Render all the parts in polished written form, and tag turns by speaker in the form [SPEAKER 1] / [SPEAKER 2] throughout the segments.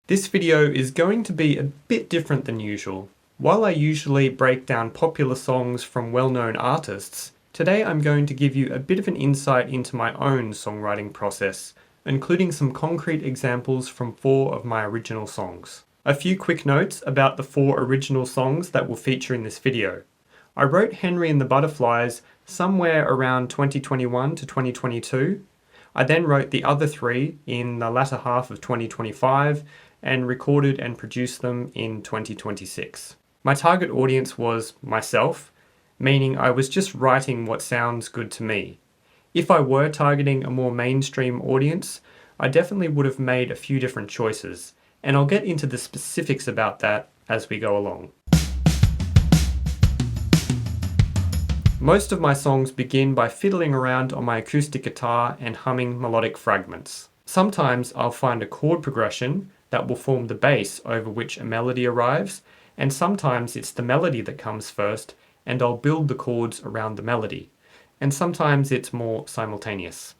[SPEAKER 1] This video is going to be a bit different than usual. While I usually break down popular songs from well-known artists, today I'm going to give you a bit of an insight into my own songwriting process, including some concrete examples from 4 of my original songs. A few quick notes about the 4 original songs that will feature in this video. I wrote Henry and the Butterflies somewhere around 2021 to 2022. I then wrote the other 3 in the latter half of 2025 and recorded and produced them in 2026. My target audience was myself, meaning I was just writing what sounds good to me. If I were targeting a more mainstream audience, I definitely would have made a few different choices, and I'll get into the specifics about that as we go along. Most of my songs begin by fiddling around on my acoustic guitar and humming melodic fragments. Sometimes I'll find a chord progression that will form the base over which a melody arrives, and sometimes it's the melody that comes first and I'll build the chords around the melody, and sometimes it's more simultaneous.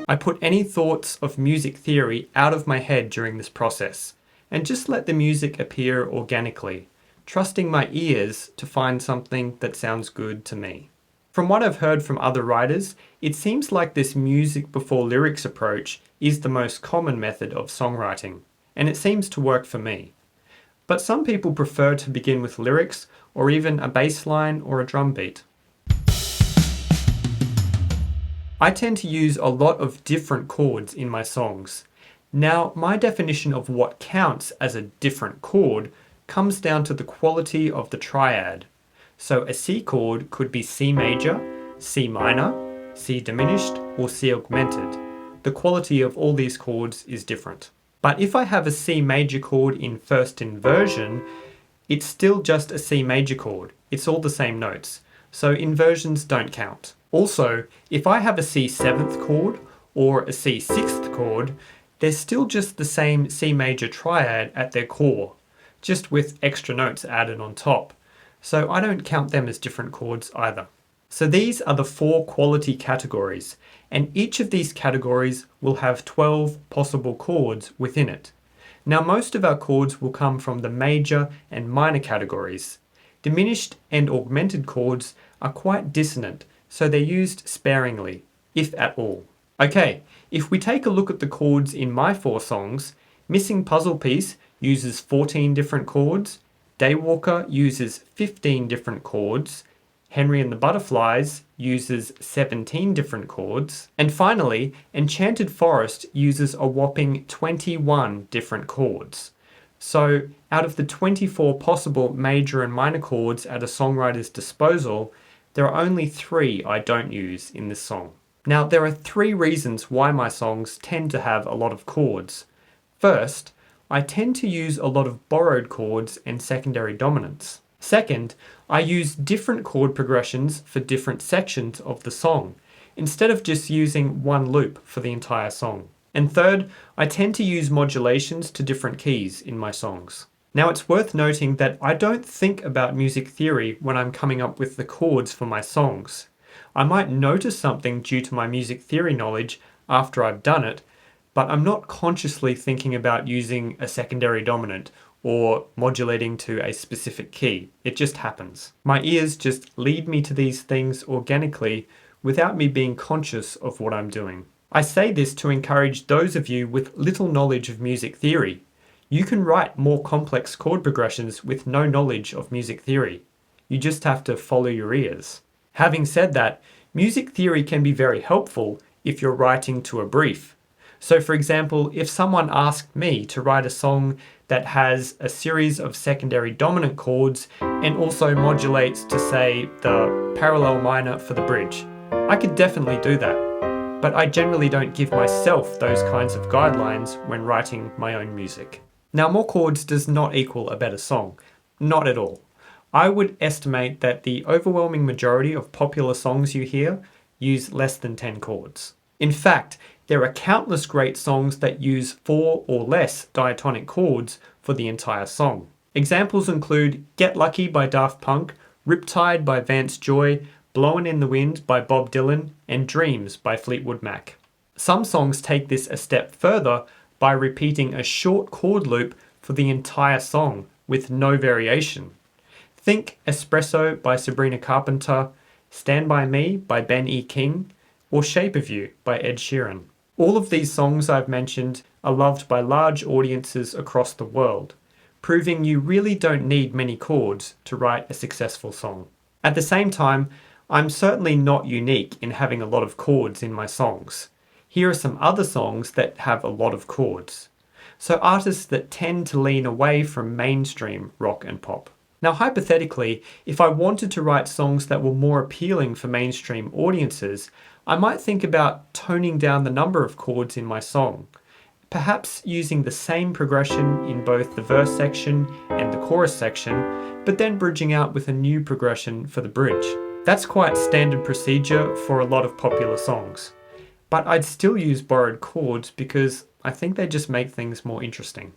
[SPEAKER 1] I put any thoughts of music theory out of my head during this process and just let the music appear organically, trusting my ears to find something that sounds good to me. From what I've heard from other writers, it seems like this music before lyrics approach is the most common method of songwriting, and it seems to work for me. But some people prefer to begin with lyrics or even a bass line or a drum beat. I tend to use a lot of different chords in my songs. Now, my definition of what counts as a different chord comes down to the quality of the triad. So a C chord could be C major, C minor, C diminished, or C augmented. The quality of all these chords is different. But if I have a C major chord in first inversion, it's still just a C major chord. It's all the same notes. So inversions don't count. Also, if I have a C 7th chord or a C 6th chord, they're still just the same C major triad at their core, just with extra notes added on top. So I don't count them as different chords either. So these are the 4 quality categories, and each of these categories will have 12 possible chords within it. Now most of our chords will come from the major and minor categories. Diminished and augmented chords are quite dissonant, so they're used sparingly, if at all. Okay, if we take a look at the chords in my 4 songs, Missing Puzzle Piece uses 14 different chords, Daywalker uses 15 different chords, Henry and the Butterflies uses 17 different chords, and finally, Enchanted Forest uses a whopping 21 different chords. So, out of the 24 possible major and minor chords at a songwriter's disposal, there are only 3 I don't use in this song. Now, there are 3 reasons why my songs tend to have a lot of chords. First, I tend to use a lot of borrowed chords and secondary dominants. Second, I use different chord progressions for different sections of the song, instead of just using one loop for the entire song. And third, I tend to use modulations to different keys in my songs. Now it's worth noting that I don't think about music theory when I'm coming up with the chords for my songs. I might notice something due to my music theory knowledge after I've done it, but I'm not consciously thinking about using a secondary dominant or modulating to a specific key. It just happens. My ears just lead me to these things organically without me being conscious of what I'm doing. I say this to encourage those of you with little knowledge of music theory. You can write more complex chord progressions with no knowledge of music theory. You just have to follow your ears. Having said that, music theory can be very helpful if you're writing to a brief. So for example, if someone asked me to write a song that has a series of secondary dominant chords and also modulates to say the parallel minor for the bridge, I could definitely do that. But I generally don't give myself those kinds of guidelines when writing my own music. Now, more chords does not equal a better song. Not at all. I would estimate that the overwhelming majority of popular songs you hear use less than 10 chords. In fact, there are countless great songs that use 4 or less diatonic chords for the entire song. Examples include Get Lucky by Daft Punk, Riptide by Vance Joy, Blowin' in the Wind by Bob Dylan, and Dreams by Fleetwood Mac. Some songs take this a step further by repeating a short chord loop for the entire song with no variation. Think Espresso by Sabrina Carpenter, Stand By Me by Ben E. King, or Shape of You by Ed Sheeran. All of these songs I've mentioned are loved by large audiences across the world, proving you really don't need many chords to write a successful song. At the same time, I'm certainly not unique in having a lot of chords in my songs. Here are some other songs that have a lot of chords. So artists that tend to lean away from mainstream rock and pop. Now hypothetically, if I wanted to write songs that were more appealing for mainstream audiences, I might think about toning down the number of chords in my song. Perhaps using the same progression in both the verse section and the chorus section, but then bridging out with a new progression for the bridge. That's quite standard procedure for a lot of popular songs. But I'd still use borrowed chords because I think they just make things more interesting.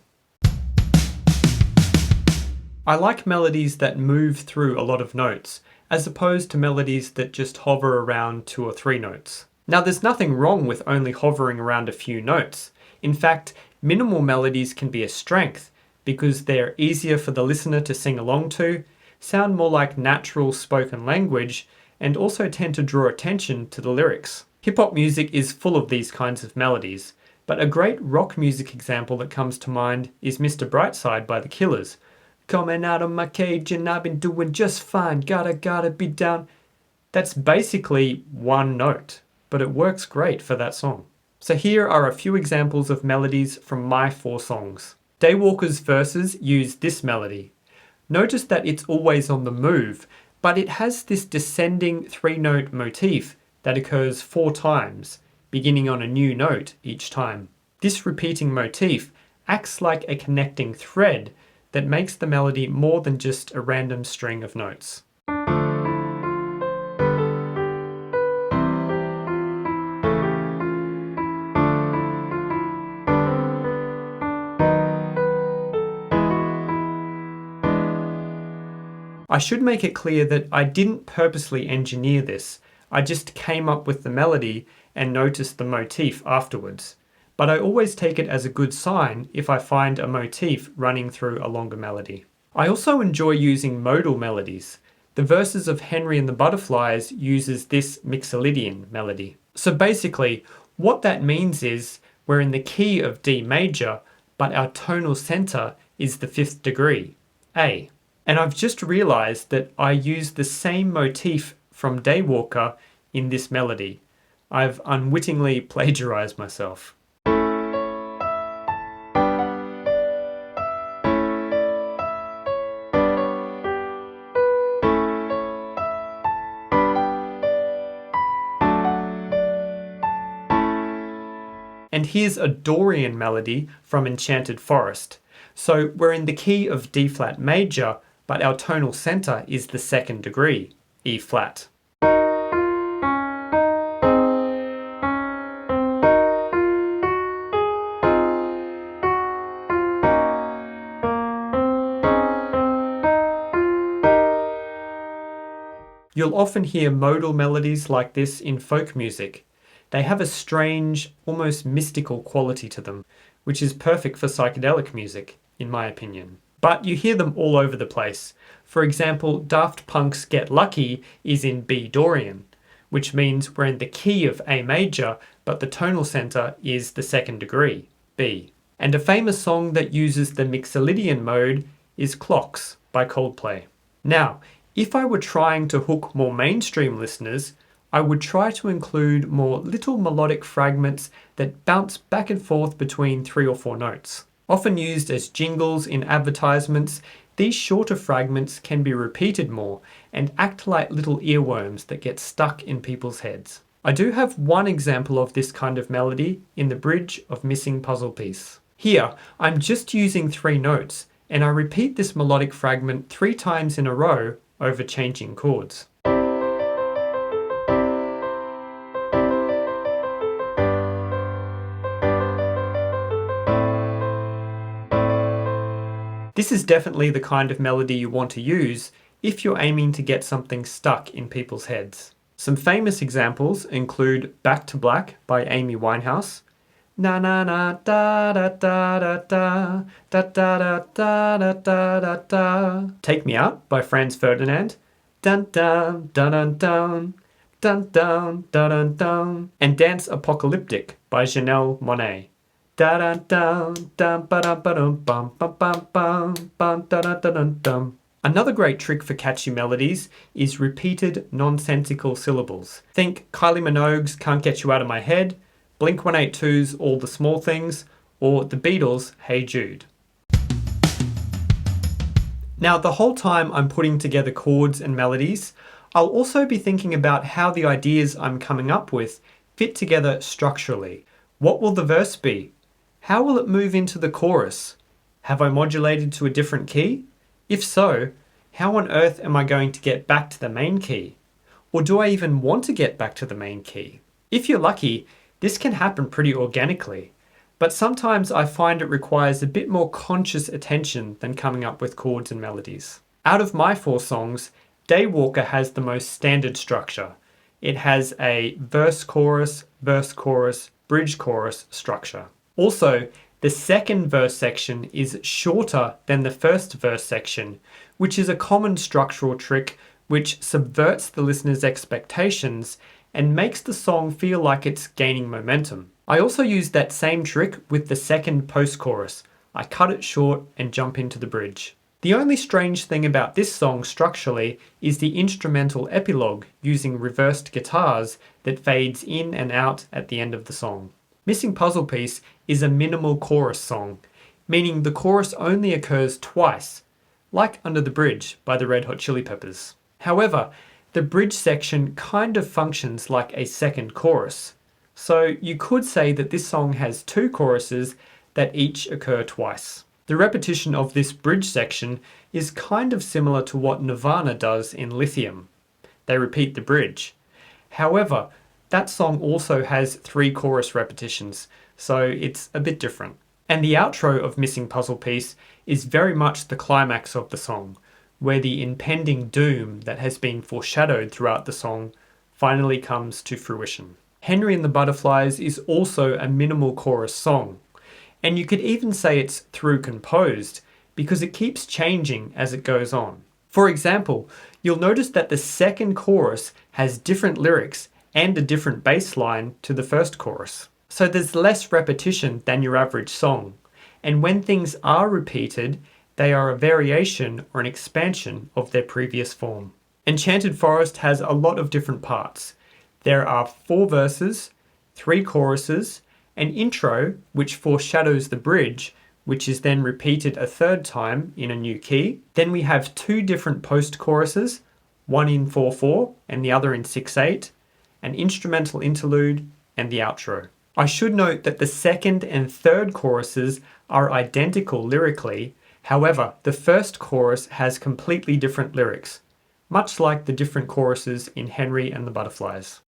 [SPEAKER 1] I like melodies that move through a lot of notes, as opposed to melodies that just hover around 2 or 3 notes. Now there's nothing wrong with only hovering around a few notes. In fact, minimal melodies can be a strength because they're easier for the listener to sing along to, sound more like natural spoken language, and also tend to draw attention to the lyrics. Hip-hop music is full of these kinds of melodies, but a great rock music example that comes to mind is Mr. Brightside by The Killers. Coming out of my cage and I've been doing just fine, gotta be down. That's basically one note, but it works great for that song. So here are a few examples of melodies from my 4 songs. Daywalker's verses use this melody. Notice that it's always on the move, but it has this descending 3-note motif that occurs 4 times, beginning on a new note each time. This repeating motif acts like a connecting thread that makes the melody more than just a random string of notes. I should make it clear that I didn't purposely engineer this. I just came up with the melody and noticed the motif afterwards. But I always take it as a good sign if I find a motif running through a longer melody. I also enjoy using modal melodies. The verses of Henry and the Butterflies uses this Mixolydian melody. So basically, what that means is we're in the key of D major, but our tonal center is the 5th degree, A. And I've just realized that I used the same motif from Daywalker in this melody. I've unwittingly plagiarized myself. And here's a Dorian melody from Enchanted Forest. So we're in the key of D flat major, but our tonal center is the 2nd degree, E flat. You'll often hear modal melodies like this in folk music. They have a strange, almost mystical quality to them, which is perfect for psychedelic music, in my opinion. But you hear them all over the place. For example, Daft Punk's Get Lucky is in B Dorian, which means we're in the key of A major, but the tonal center is the 2nd degree, B. And a famous song that uses the Mixolydian mode is Clocks by Coldplay. Now, if I were trying to hook more mainstream listeners, I would try to include more little melodic fragments that bounce back and forth between 3 or 4 notes. Often used as jingles in advertisements, these shorter fragments can be repeated more and act like little earworms that get stuck in people's heads. I do have one example of this kind of melody in the bridge of Missing Puzzle Piece. Here, I'm just using 3 notes, and I repeat this melodic fragment 3 times in a row over changing chords. This is definitely the kind of melody you want to use if you're aiming to get something stuck in people's heads. Some famous examples include Back to Black by Amy Winehouse, na na na da da da da da da da da da da da da, Take Me Out by Franz Ferdinand, dun dun dun dun dun dun dun dun dun dun, and Dance Apocalyptic by Janelle Monáe. Da da dun dun ba da ba dum bum bum bum bum bum da da da dun dum. Another great trick for catchy melodies is repeated nonsensical syllables. Think Kylie Minogue's Can't Get You Out of My Head, Blink-182's All the Small Things, or the Beatles' Hey Jude. Now, the whole time I'm putting together chords and melodies, I'll also be thinking about how the ideas I'm coming up with fit together structurally. What will the verse be? How will it move into the chorus? Have I modulated to a different key? If so, how on earth am I going to get back to the main key? Or do I even want to get back to the main key? If you're lucky, this can happen pretty organically, but sometimes I find it requires a bit more conscious attention than coming up with chords and melodies. Out of my 4 songs, Daywalker has the most standard structure. It has a verse-chorus, bridge-chorus structure. Also, the second verse section is shorter than the first verse section, which is a common structural trick which subverts the listener's expectations and makes the song feel like it's gaining momentum. I also use that same trick with the second post-chorus. I cut it short and jump into the bridge. The only strange thing about this song structurally is the instrumental epilogue using reversed guitars that fades in and out at the end of the song. Missing Puzzle Piece is a minimal chorus song, meaning the chorus only occurs twice, like Under the Bridge by the Red Hot Chili Peppers. However, the bridge section kind of functions like a second chorus, so you could say that this song has 2 choruses that each occur twice. The repetition of this bridge section is kind of similar to what Nirvana does in Lithium. They repeat the bridge. However, that song also has 3 chorus repetitions, so it's a bit different. And the outro of Missing Puzzle Piece is very much the climax of the song, where the impending doom that has been foreshadowed throughout the song finally comes to fruition. Henry and the Butterflies is also a minimal chorus song, and you could even say it's through composed because it keeps changing as it goes on. For example, you'll notice that the second chorus has different lyrics and a different bass line to the first chorus. So there's less repetition than your average song, and when things are repeated, they are a variation or an expansion of their previous form. Enchanted Forest has a lot of different parts. There are 4 verses, 3 choruses, an intro which foreshadows the bridge, which is then repeated a 3rd time in a new key. Then we have 2 different post-choruses, one in 4/4 and the other in 6/8, an instrumental interlude, and the outro. I should note that the second and third choruses are identical lyrically, however, the first chorus has completely different lyrics, much like the different choruses in Henry and the Butterflies.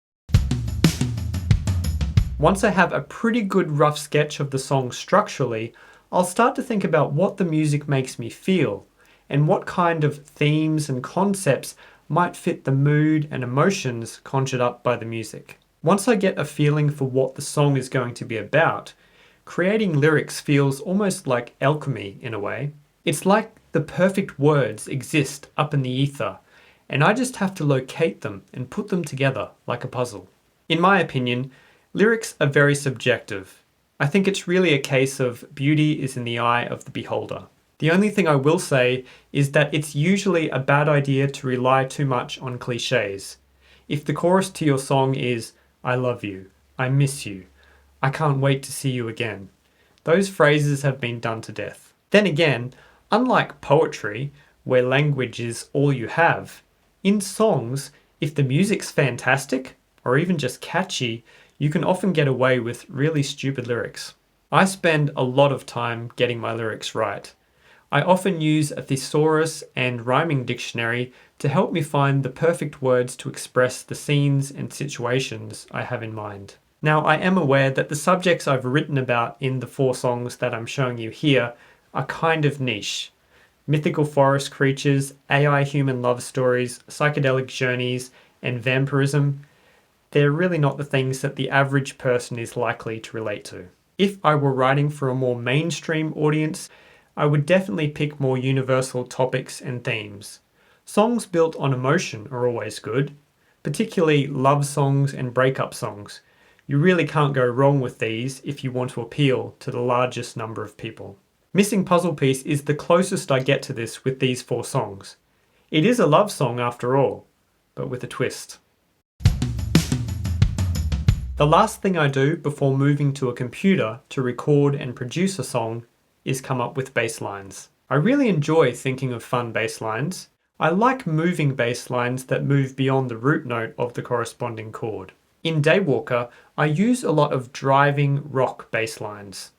[SPEAKER 1] Once I have a pretty good rough sketch of the song structurally, I'll start to think about what the music makes me feel, and what kind of themes and concepts might fit the mood and emotions conjured up by the music. Once I get a feeling for what the song is going to be about, creating lyrics feels almost like alchemy in a way. It's like the perfect words exist up in the ether, and I just have to locate them and put them together like a puzzle. In my opinion, lyrics are very subjective. I think it's really a case of beauty is in the eye of the beholder. The only thing I will say is that it's usually a bad idea to rely too much on cliches. If the chorus to your song is, "I love you," "I miss you," "I can't wait to see you again," those phrases have been done to death. Then again, unlike poetry, where language is all you have, in songs, if the music's fantastic, or even just catchy, you can often get away with really stupid lyrics. I spend a lot of time getting my lyrics right. I often use a thesaurus and rhyming dictionary to help me find the perfect words to express the scenes and situations I have in mind. Now, I am aware that the subjects I've written about in the 4 songs that I'm showing you here are kind of niche. Mythical forest creatures, AI human love stories, psychedelic journeys, and vampirism, they're really not the things that the average person is likely to relate to. If I were writing for a more mainstream audience, I would definitely pick more universal topics and themes. Songs built on emotion are always good, particularly love songs and breakup songs. You really can't go wrong with these if you want to appeal to the largest number of people. Missing Puzzle Piece is the closest I get to this with these 4 songs. It is a love song after all, but with a twist. The last thing I do before moving to a computer to record and produce a song is come up with bass lines. I really enjoy thinking of fun bass lines. I like moving bass lines that move beyond the root note of the corresponding chord. In Daywalker, I use a lot of driving rock bass lines.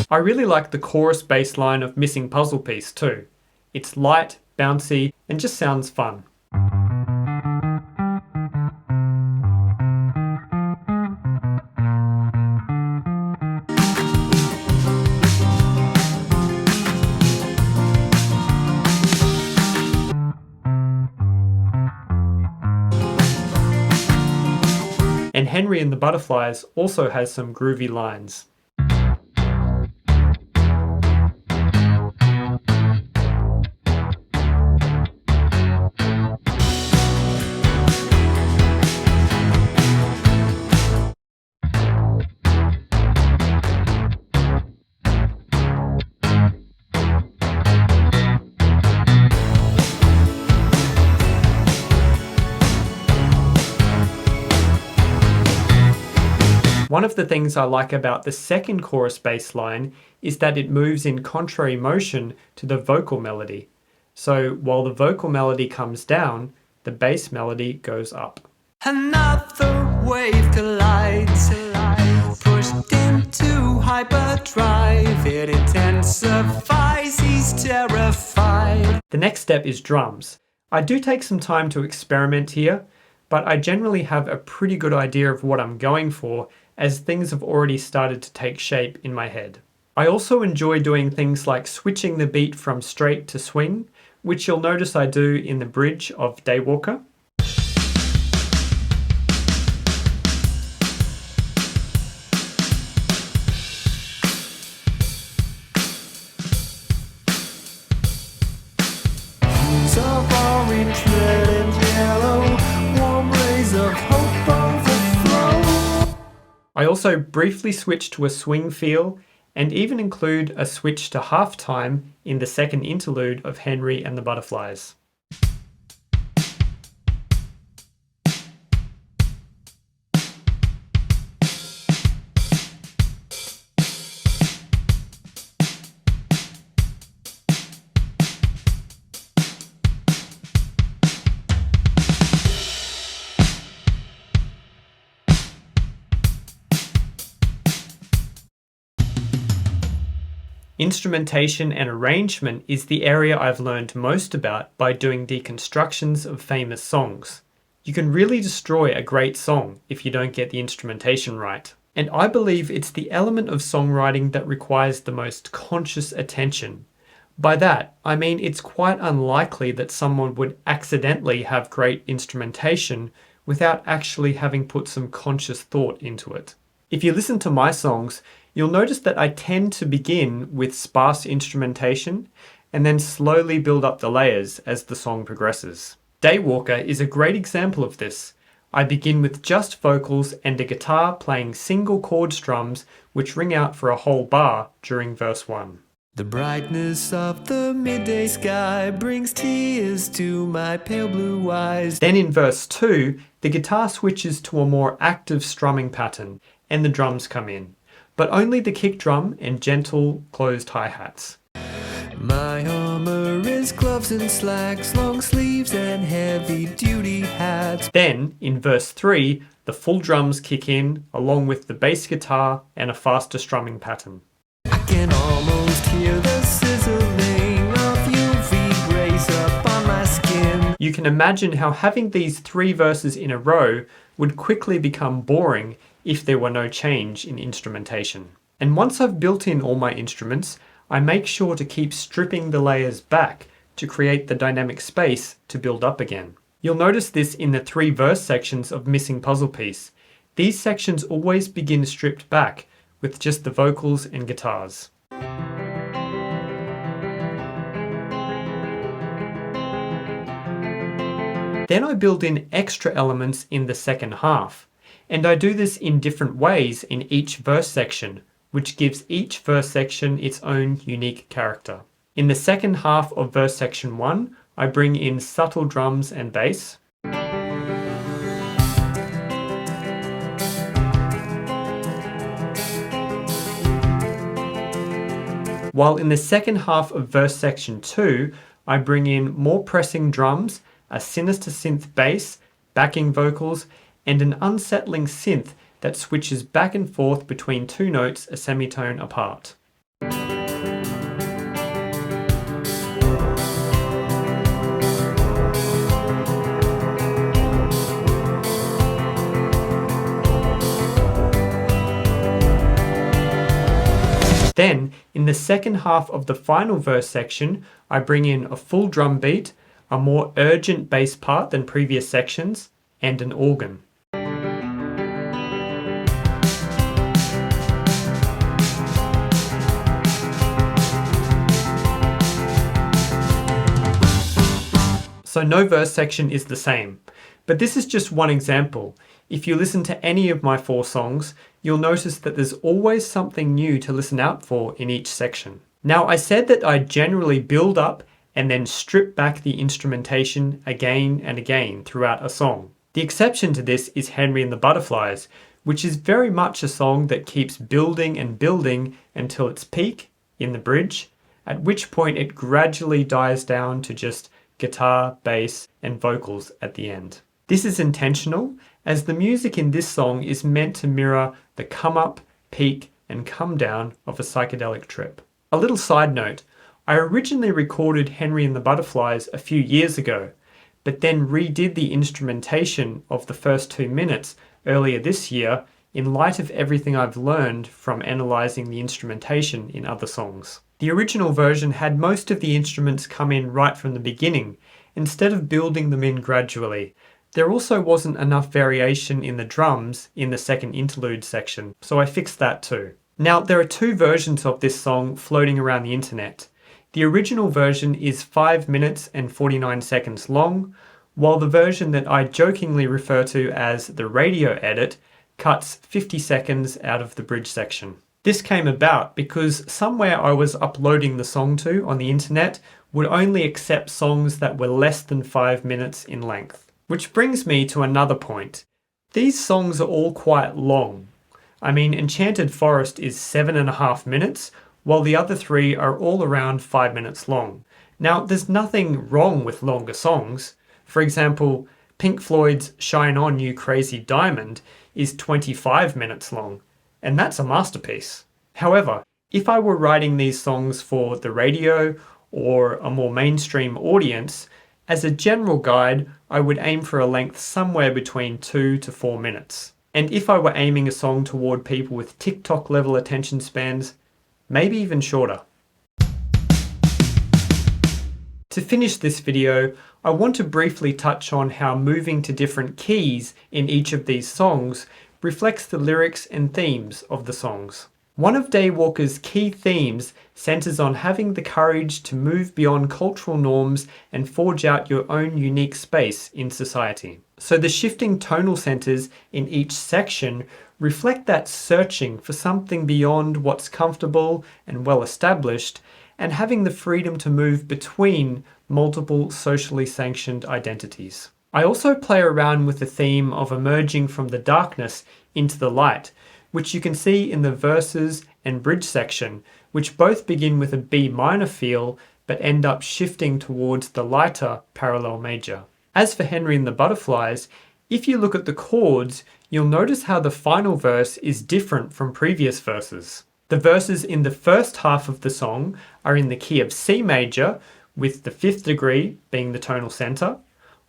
[SPEAKER 1] I really like the chorus bass line of Missing Puzzle Piece too. It's light, bouncy, and just sounds fun. And Henry and the Butterflies also has some groovy lines. One of the things I like about the second chorus bass line is that it moves in contrary motion to the vocal melody. So while the vocal melody comes down, the bass melody goes up.
[SPEAKER 2] Another wave collides, pushed into hyperdrive. It intensifies, he's terrified.
[SPEAKER 1] The next step is drums. I do take some time to experiment here, but I generally have a pretty good idea of what I'm going for, as things have already started to take shape in my head. I also enjoy doing things like switching the beat from straight to swing, which you'll notice I do in the bridge of Daywalker.
[SPEAKER 2] Of orange, red and yellow, warm rays of hope overflow.
[SPEAKER 1] I also briefly switch to a swing feel and even include a switch to halftime in the second interlude of Henry and the Butterflies. Instrumentation and arrangement is the area I've learned most about by doing deconstructions of famous songs. You can really destroy a great song if you don't get the instrumentation right. And I believe it's the element of songwriting that requires the most conscious attention. By that, I mean it's quite unlikely that someone would accidentally have great instrumentation without actually having put some conscious thought into it. If you listen to my songs, you'll notice that I tend to begin with sparse instrumentation and then slowly build up the layers as the song progresses. Daywalker is a great example of this. I begin with just vocals and a guitar playing single chord strums which ring out for a whole bar during verse 1.
[SPEAKER 2] The brightness of the midday sky brings tears to my pale blue eyes.
[SPEAKER 1] Then in verse 2, the guitar switches to a more active strumming pattern and the drums come in, but only the kick drum and gentle closed hi-hats.
[SPEAKER 2] My armor is gloves and slacks, long sleeves and heavy-duty hats.
[SPEAKER 1] Then, in verse 3, the full drums kick in, along with the bass guitar and a faster strumming pattern.
[SPEAKER 2] I can almost hear the sizzling of UV rays up on my skin.
[SPEAKER 1] You can imagine how having these 3 verses in a row would quickly become boring if there were no change in instrumentation. And once I've built in all my instruments, I make sure to keep stripping the layers back to create the dynamic space to build up again. You'll notice this in the 3 verse sections of Missing Puzzle Piece. These sections always begin stripped back with just the vocals and guitars. Then I build in extra elements in the second half, and I do this in different ways in each verse section, which gives each verse section its own unique character. In the second half of verse section 1, I bring in subtle drums and bass. While in the second half of verse section 2, I bring in more pressing drums, a sinister synth bass, backing vocals, and an unsettling synth that switches back and forth between 2 notes a semitone apart. Then, in the second half of the final verse section, I bring in a full drum beat, a more urgent bass part than previous sections, and an organ. So no verse section is the same, but this is just one example. If you listen to any of my 4 songs, you'll notice that there's always something new to listen out for in each section. Now, I said that I generally build up and then strip back the instrumentation again and again throughout a song. The exception to this is Henry and the Butterflies, which is very much a song that keeps building and building until its peak in the bridge, at which point it gradually dies down to just guitar, bass, and vocals at the end. This is intentional, as the music in this song is meant to mirror the come up, peak, and come down of a psychedelic trip. A little side note, I originally recorded Henry and the Butterflies a few years ago, but then redid the instrumentation of the first 2 minutes earlier this year in light of everything I've learned from analysing the instrumentation in other songs. The original version had most of the instruments come in right from the beginning, instead of building them in gradually. There also wasn't enough variation in the drums in the second interlude section, so I fixed that too. Now, there are 2 versions of this song floating around the internet. The original version is 5 minutes and 49 seconds long, while the version that I jokingly refer to as the radio edit cuts 50 seconds out of the bridge section. This came about because somewhere I was uploading the song to on the internet would only accept songs that were less than 5 minutes in length. Which brings me to another point. These songs are all quite long. I mean, Enchanted Forest is 7.5 minutes, while the other 3 are all around 5 minutes long. Now, there's nothing wrong with longer songs. For example, Pink Floyd's Shine On You Crazy Diamond is 25 minutes long, and that's a masterpiece. However, if I were writing these songs for the radio or a more mainstream audience, as a general guide, I would aim for a length somewhere between 2 to 4 minutes. And if I were aiming a song toward people with TikTok level attention spans, maybe even shorter. To finish this video, I want to briefly touch on how moving to different keys in each of these songs reflects the lyrics and themes of the songs. One of Daywalker's key themes centers on having the courage to move beyond cultural norms and forge out your own unique space in society. So the shifting tonal centers in each section reflect that searching for something beyond what's comfortable and well established, and having the freedom to move between multiple socially sanctioned identities. I also play around with the theme of emerging from the darkness into the light, which you can see in the verses and bridge section, which both begin with a B minor feel but end up shifting towards the lighter parallel major. As for Henry and the Butterflies, if you look at the chords, you'll notice how the final verse is different from previous verses. The verses in the first half of the song are in the key of C major, with the 5th degree being the tonal center,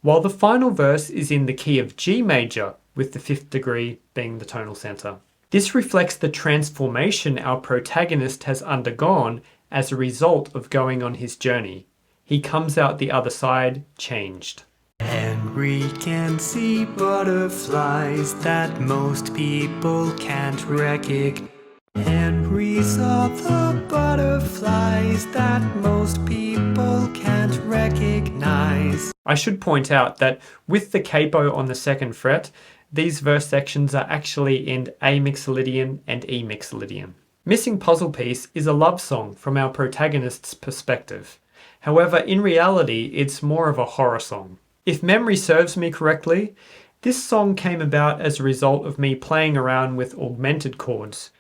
[SPEAKER 1] while the final verse is in the key of G major, with the 5th degree being the tonal center. This reflects the transformation our protagonist has undergone as a result of going on his journey. He comes out the other side changed.
[SPEAKER 2] Henry can see butterflies that most people can't recognize. Henry saw the butterflies that most people can't recognize.
[SPEAKER 1] I should point out that with the capo on the 2nd fret, these verse sections are actually in A mixolydian and E mixolydian. Missing Puzzle Piece is a love song from our protagonist's perspective. However, in reality, it's more of a horror song. If memory serves me correctly, this song came about as a result of me playing around with augmented chords.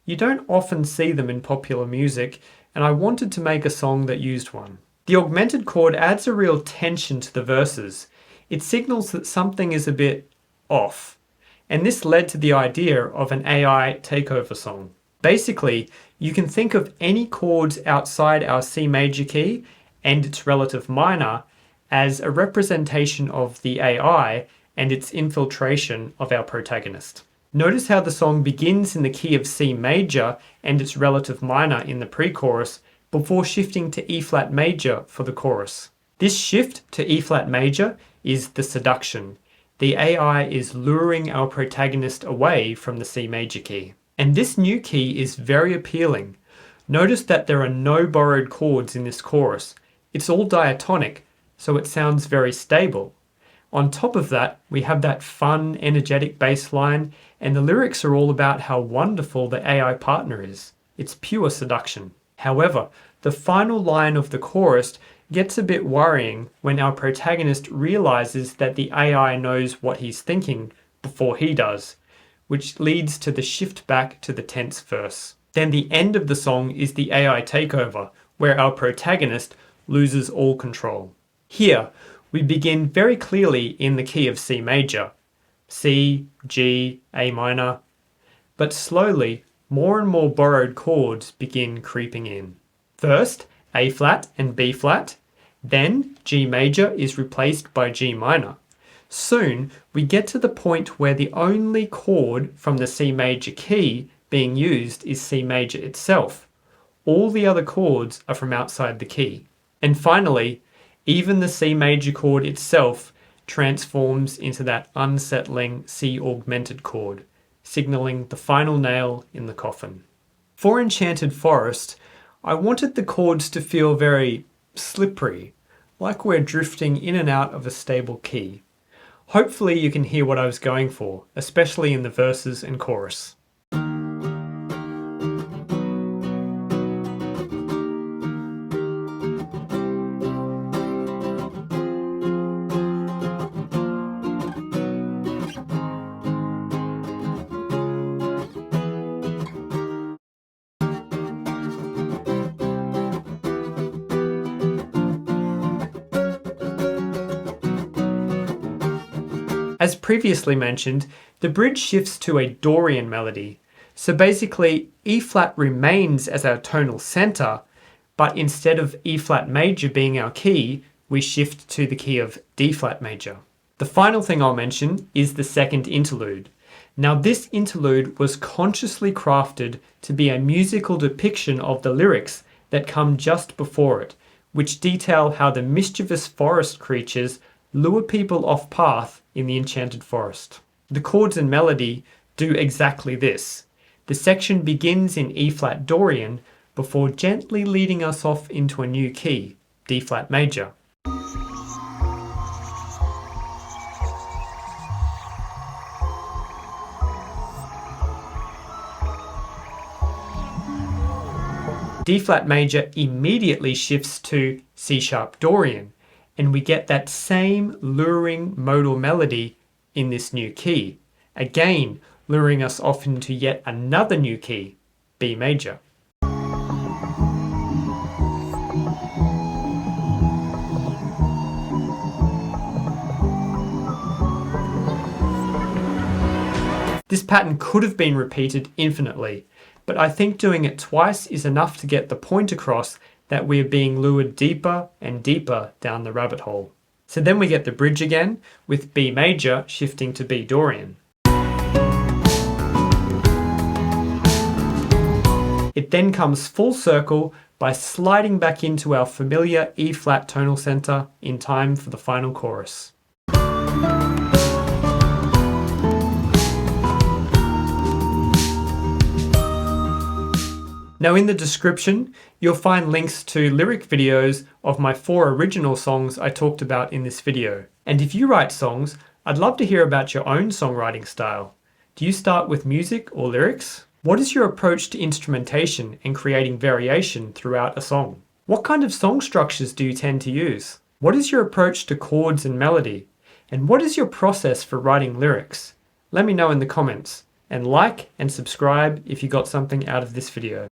[SPEAKER 1] You don't often see them in popular music, and I wanted to make a song that used one. The augmented chord adds a real tension to the verses. It signals that something is a bit off, and this led to the idea of an AI takeover song. Basically, you can think of any chords outside our C major key and its relative minor as a representation of the AI and its infiltration of our protagonist. Notice how the song begins in the key of C major and its relative minor in the pre-chorus before shifting to E flat major for the chorus. This shift to E flat major is the seduction. The AI is luring our protagonist away from the C major key. And this new key is very appealing. Notice that there are no borrowed chords in this chorus. It's all diatonic, so it sounds very stable. On top of that, we have that fun, energetic bass line, and the lyrics are all about how wonderful the AI partner is. It's pure seduction. However, the final line of the chorus gets a bit worrying when our protagonist realizes that the AI knows what he's thinking before he does, which leads to the shift back to the tense verse. Then the end of the song is the AI takeover, where our protagonist loses all control. Here, we begin very clearly in the key of C major, C, G, A minor, but slowly more and more borrowed chords begin creeping in. First, A flat and B flat, then G major is replaced by G minor. Soon, we get to the point where the only chord from the C major key being used is C major itself. All the other chords are from outside the key. And finally, even the C major chord itself transforms into that unsettling C augmented chord, signaling the final nail in the coffin. For Enchanted Forest, I wanted the chords to feel very slippery, like we're drifting in and out of a stable key. Hopefully you can hear what I was going for, especially in the verses and chorus. As previously mentioned, the bridge shifts to a Dorian melody. So basically, E flat remains as our tonal center, but instead of E flat major being our key, we shift to the key of D flat major. The final thing I'll mention is the second interlude. Now this interlude was consciously crafted to be a musical depiction of the lyrics that come just before it, which detail how the mischievous forest creatures lure people off path in the Enchanted Forest. The chords and melody do exactly this. The section begins in E flat Dorian before gently leading us off into a new key, D flat major. D flat major immediately shifts to C sharp Dorian, and we get that same luring modal melody in this new key, again luring us off into yet another new key, B major. This pattern could have been repeated infinitely, but I think doing it twice is enough to get the point across that we are being lured deeper and deeper down the rabbit hole. So then we get the bridge again, with B major shifting to B Dorian. It then comes full circle by sliding back into our familiar E flat tonal center in time for the final chorus. Now in the description, you'll find links to lyric videos of my 4 original songs I talked about in this video. And if you write songs, I'd love to hear about your own songwriting style. Do you start with music or lyrics? What is your approach to instrumentation and creating variation throughout a song? What kind of song structures do you tend to use? What is your approach to chords and melody? And what is your process for writing lyrics? Let me know in the comments. And like and subscribe if you got something out of this video.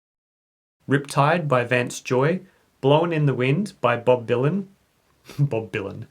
[SPEAKER 1] Riptide by Vance Joy, Blowin' in the Wind by Bob Dylan. Bob Dylan.